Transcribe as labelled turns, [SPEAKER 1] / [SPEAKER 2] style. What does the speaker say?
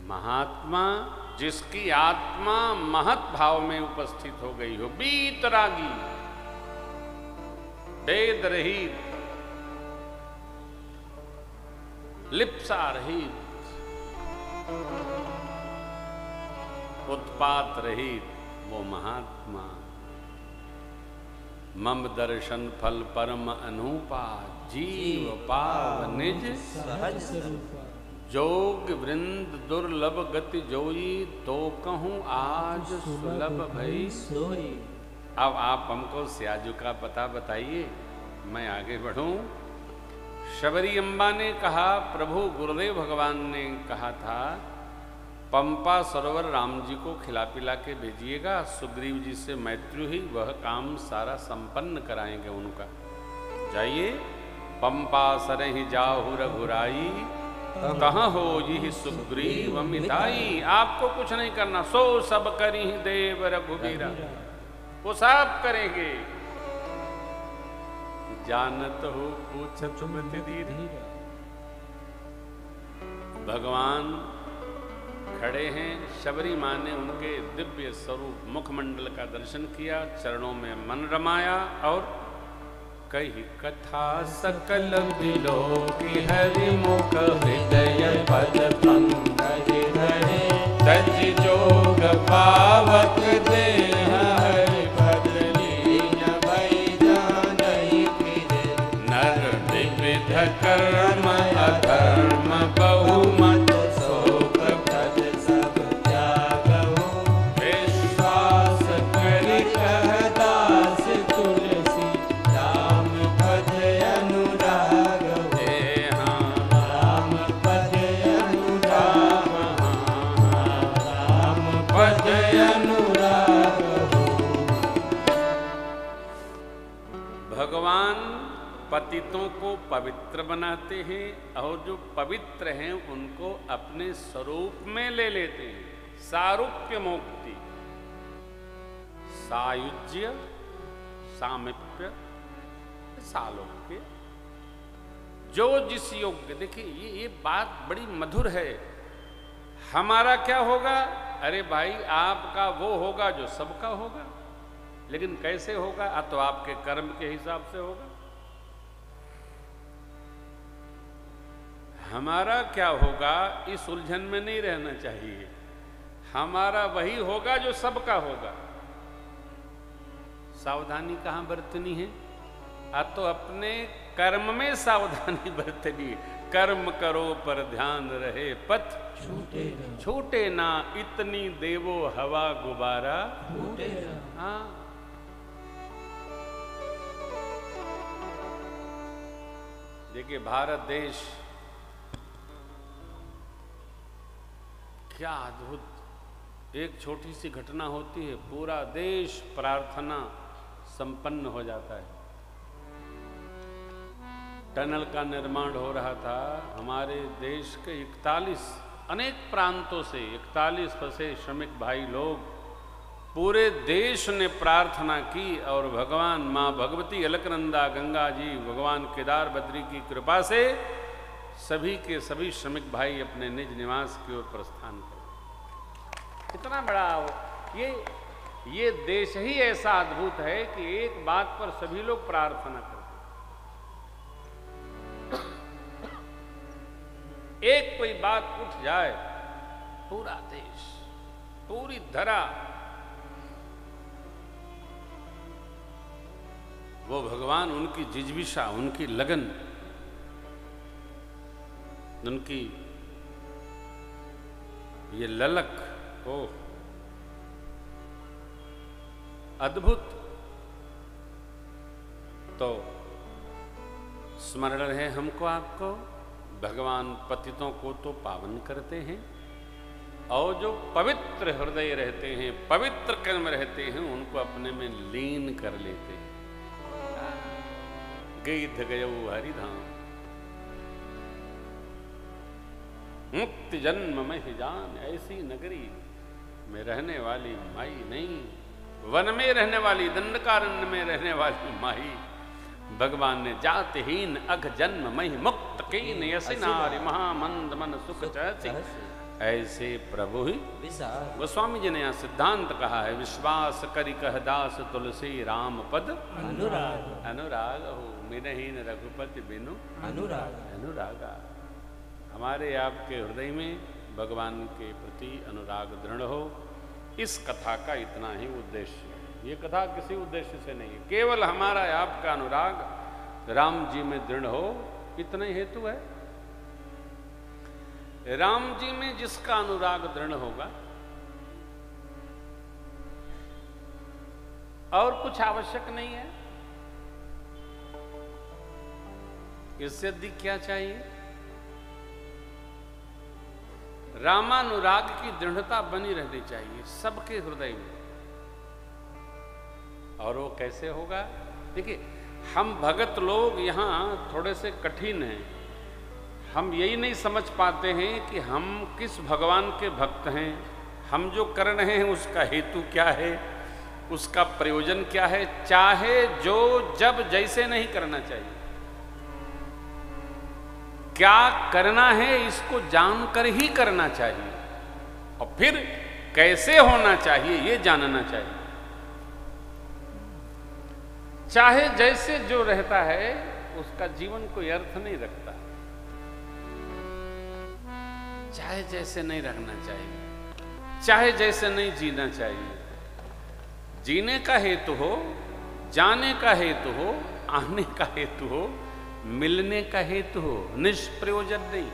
[SPEAKER 1] महात्मा जिसकी आत्मा महत भाव में उपस्थित हो गई हो, बीतरागी, वेद रहित, लिप्सा रहित, उत्पात रहित, वो महात्मा। मम दर्शन फल परम अनूपा, जीव पाव निज
[SPEAKER 2] सहज स्वरूपा।
[SPEAKER 1] जोग वृंद दुर्लभ गति जोई, तो कहूँ आज सुलभ भई
[SPEAKER 2] सोई।
[SPEAKER 1] अब आप हमको स्याजू का पता बताइए, मैं आगे बढ़ूं। शबरी अम्बा ने कहा, प्रभु गुरुदेव भगवान ने कहा था पंपा सरोवर राम जी को खिला पिला के भेजिएगा, सुग्रीव जी से मैत्री हुई, वह काम सारा संपन्न कराएंगे उनका। जाइए, पंपा सरहि जाहु रघुराई, कहाँ हो यही सुग्रीव मिताई। आपको कुछ नहीं करना, सो सब करी देव रघुबीरा, वो सब करेंगे। जानत हो पूछत मत धीरे। भगवान खड़े हैं, शबरी माँ ने उनके दिव्य स्वरूप मुखमंडल का दर्शन किया, चरणों में मन रमाया और कही कथा सकल बिलो की हरि मुख हृदय पद पंकज धरे, तज जोग पावक देह हरि पद लीन भई जानहि फिरे, नर विविध कर्म अधर्म बहुमत शोक पद सब त्यागहु, विश्वास करि कह दास तुलसी राम पद अनुराग। राम पद अनुराग, राम पद अनुराग। भगवान पतितों को पवित्र बनाते हैं और जो पवित्र हैं उनको अपने स्वरूप में ले लेते हैं। सारूप्य मुक्ति, सायुज्य, सामिप्य, सालोक्य, जो जिस योग्य। देखिए ये बात बड़ी मधुर है। हमारा क्या होगा? अरे भाई आपका वो होगा जो सबका होगा, लेकिन कैसे होगा? तो आपके कर्म के हिसाब से होगा। हमारा क्या होगा, इस उलझन में नहीं रहना चाहिए। हमारा वही होगा जो सबका होगा। सावधानी कहाँ बरतनी है? तो अपने कर्म में सावधानी बरतनी। कर्म करो पर ध्यान रहे, पथ छूटे ना, इतनी देवो हवा गुबारा फूटे ना। हाँ, देखिए भारत देश क्या अद्भुत, एक छोटी सी घटना होती है, पूरा देश प्रार्थना संपन्न हो जाता है। टनल का निर्माण हो रहा था, हमारे देश के 41 अनेक प्रांतों से 41 फंसे श्रमिक भाई लोग, पूरे देश ने प्रार्थना की और भगवान माँ भगवती अलकनंदा गंगा जी, भगवान केदार बद्री की कृपा से सभी के सभी श्रमिक भाई अपने निज निवास की ओर प्रस्थान करें। कितना बड़ा ये देश ही ऐसा अद्भुत है कि एक बात पर सभी लोग प्रार्थना करते। एक कोई बात उठ जाए, पूरा देश, पूरी धरा वो भगवान, उनकी जिज्विषा, उनकी लगन, उनकी ये ललक, ओ अद्भुत। तो स्मरण रहे हमको आपको, भगवान पतितों को तो पावन करते हैं और जो पवित्र हृदय रहते हैं, पवित्र कर्म रहते हैं, उनको अपने में लीन कर लेते हैं। गईध गयो हरिधाम, मुक्ति जन्म में ही जान, ऐसी नगरी में रहने वाली माई नहीं, वन में रहने वाली, दंडकारण्य में रहने वाली माई। भगवान ने जातहीन अघ जन्म मही मुक्त कीन, यसी नारी महामंद मन सुख चहसी, ऐसे प्रभु ही
[SPEAKER 2] विसार।
[SPEAKER 1] गोस्वामी जी ने यहाँ सिद्धांत कहा है, विश्वास करि कह दास तुलसी राम पद
[SPEAKER 2] अनुराग
[SPEAKER 1] अनुराग हो, मिनहीन रघुपति बिनु
[SPEAKER 2] अनुराग।
[SPEAKER 1] अनुरागा। हमारे आपके हृदय में भगवान के प्रति अनुराग दृढ़ हो, इस कथा का इतना ही उद्देश्य है। ये कथा किसी उद्देश्य से नहीं है, केवल हमारा आपका अनुराग राम जी में दृढ़ हो, इतना ही हेतु है। राम जी में जिसका अनुराग दृढ़ होगा और कुछ आवश्यक नहीं है, इससे अधिक क्या चाहिए। रामानुराग की दृढ़ता बनी रहनी चाहिए सबके हृदय में। और वो कैसे होगा? देखिए, हम भगत लोग यहाँ थोड़े से कठिन हैं। हम यही नहीं समझ पाते हैं कि हम किस भगवान के भक्त हैं, हम जो कर रहे हैं उसका हेतु क्या है, उसका प्रयोजन क्या है। चाहे जो जब जैसे नहीं करना चाहिए, क्या करना है इसको जानकर ही करना चाहिए, और फिर कैसे होना चाहिए ये जानना चाहिए। चाहे जैसे जो रहता है उसका जीवन कोई अर्थ नहीं रखता, चाहे जैसे नहीं रखना चाहिए, चाहे जैसे नहीं जीना चाहिए। जीने का हेतु हो, जाने का हेतु हो, आने का हेतु हो, मिलने का हेतु हो, निष्प्रयोजन नहीं।